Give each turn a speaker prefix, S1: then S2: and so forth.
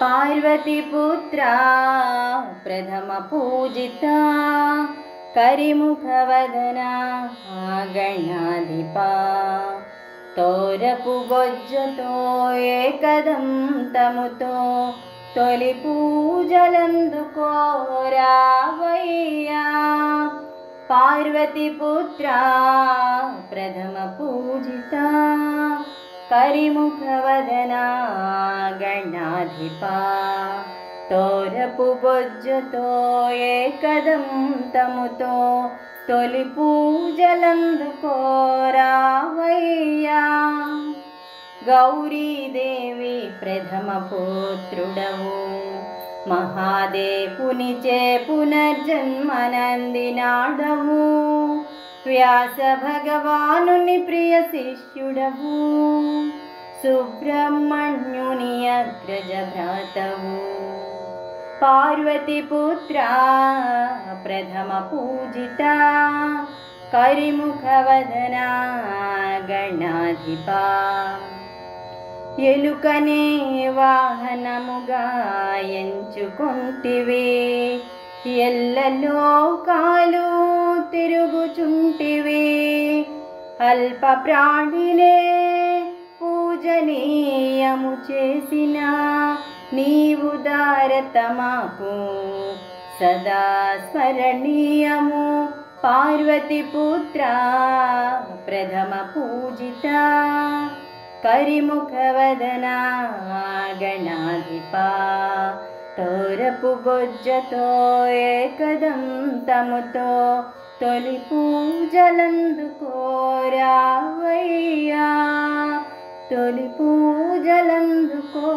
S1: पार्वतीपुत्रा प्रथम पूजिता करिमुखवदना गणाधिपा तोरपु बొజ్జతో ఏకదంతముతో తొలి పూజలందుకోరావయ్యా पार्वतीपुत्रा प्रथम पूजिता करिमुखवदना गणाधिपा तोरपु బొజ్జతో ఏకదంతముతో తొలి పూజలందుకోరావయ్యా गौरीदेवी प्रथम पुत्रुडवु महादेवुनिचे पुनर्जन्मनंदिनाडवु व्यास भगवानुनि प्रिय शिष्युडवु सुब्रह्मण्युनि अग्रज भ्रातवु पार्वतीपुत्रा प्रथम पूजिता करिमुखवदना गणाधिपा ఎలుకనే వాహనముగా ఎంచుకొంటివి ఎల్లలోకాలు తిరుగుచుంటివి అల్ప ప్రాణినే పూజనీయము చేసిన నీవు దారతమాకు సదా స్మరణీయము पार्वतीपुत्रा प्रथम पूजिता करिमुखवदना गणाधिपा तोरपु బొజ్జతో ఏకదంతముతో తొలి పూజలందుకోరావయ్యా తొలి పూజలందుకో